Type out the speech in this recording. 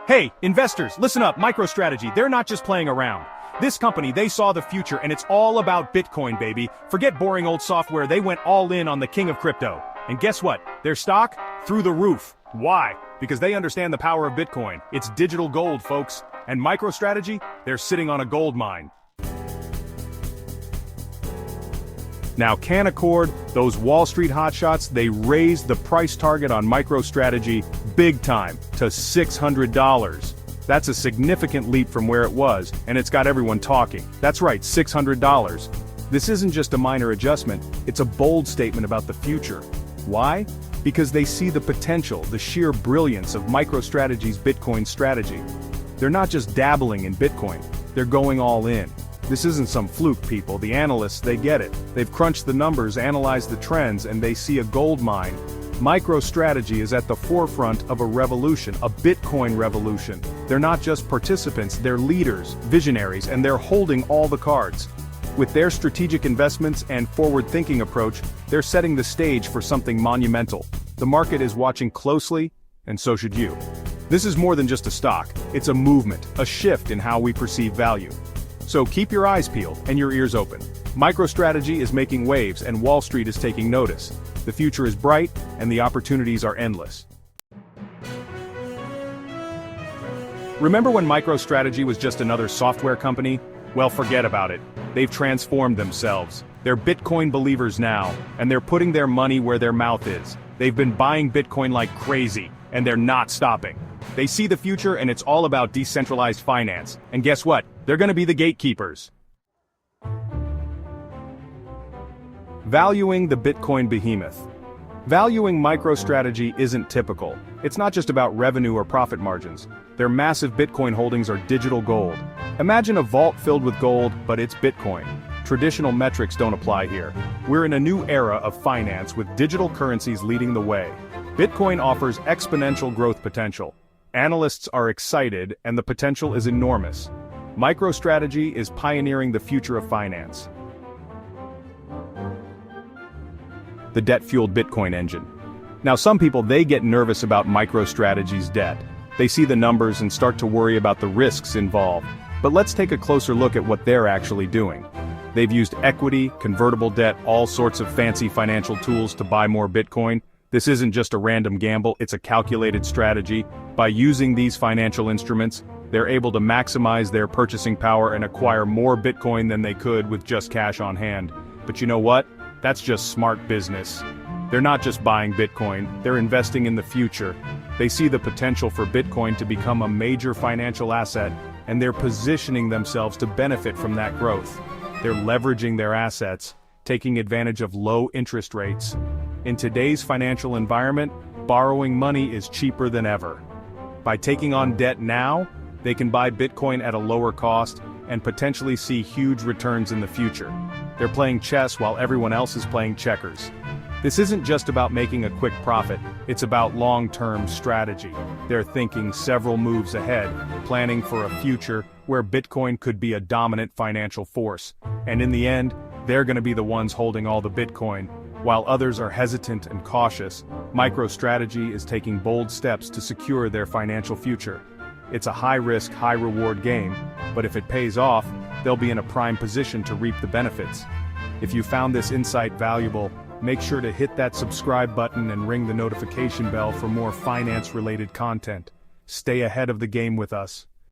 Hey, investors, listen up, MicroStrategy, they're not just playing around. This company, they saw the future and it's all about Bitcoin, baby. Forget boring old software, they went all in on the king of crypto. And guess what? Their stock? Through the roof. Why? Because they understand the power of Bitcoin. It's digital gold, folks. And MicroStrategy? They're sitting on a gold mine. Now Canaccord, those Wall Street hotshots, they raised the price target on MicroStrategy big time to $600. That's a significant leap from where it was, and it's got everyone talking. That's right, $600. This isn't just a minor adjustment, it's a bold statement about the future. Why? Because they see the potential, the sheer brilliance of MicroStrategy's Bitcoin strategy. They're not just dabbling in Bitcoin, they're going all in. This isn't some fluke, people. The analysts, they get it. They've crunched the numbers, analyzed the trends, and they see a gold mine. MicroStrategy is at the forefront of a revolution, a Bitcoin revolution. They're not just participants, they're leaders, visionaries, and they're holding all the cards. With their strategic investments and forward-thinking approach, they're setting the stage for something monumental. The market is watching closely, and so should you. This is more than just a stock. It's a movement, a shift in how we perceive value. So keep your eyes peeled and your ears open. MicroStrategy is making waves and Wall Street is taking notice. The future is bright and the opportunities are endless. Remember when MicroStrategy was just another software company? Well, forget about it. They've transformed themselves. They're Bitcoin believers now, and they're putting their money where their mouth is. They've been buying Bitcoin like crazy, and they're not stopping. They see the future and it's all about decentralized finance. And guess what? They're going to be the gatekeepers. Valuing the Bitcoin behemoth. Valuing MicroStrategy isn't typical. It's not just about revenue or profit margins. Their massive Bitcoin holdings are digital gold. Imagine a vault filled with gold, but it's Bitcoin. Traditional metrics don't apply here. We're in a new era of finance with digital currencies leading the way. Bitcoin offers exponential growth potential. Analysts are excited and the potential is enormous. MicroStrategy is pioneering the future of finance. The debt-fueled Bitcoin engine. Now some people, they get nervous about MicroStrategy's debt. They see the numbers and start to worry about the risks involved. But let's take a closer look at what they're actually doing. They've used equity, convertible debt, all sorts of fancy financial tools to buy more Bitcoin. This isn't just a random gamble, it's a calculated strategy. By using these financial instruments, they're able to maximize their purchasing power and acquire more Bitcoin than they could with just cash on hand. But you know what? That's just smart business. They're not just buying Bitcoin, they're investing in the future. They see the potential for Bitcoin to become a major financial asset, and they're positioning themselves to benefit from that growth. They're leveraging their assets, taking advantage of low interest rates. In today's financial environment, borrowing money is cheaper than ever. By taking on debt now, they can buy Bitcoin at a lower cost and potentially see huge returns in the future. They're playing chess while everyone else is playing checkers. This isn't just about making a quick profit, it's about long-term strategy. They're thinking several moves ahead, planning for a future where Bitcoin could be a dominant financial force. And in the end, they're going to be the ones holding all the Bitcoin. While others are hesitant and cautious, MicroStrategy is taking bold steps to secure their financial future. It's a high-risk, high-reward game, but if it pays off, they'll be in a prime position to reap the benefits. If you found this insight valuable, make sure to hit that subscribe button and ring the notification bell for more finance-related content. Stay ahead of the game with us.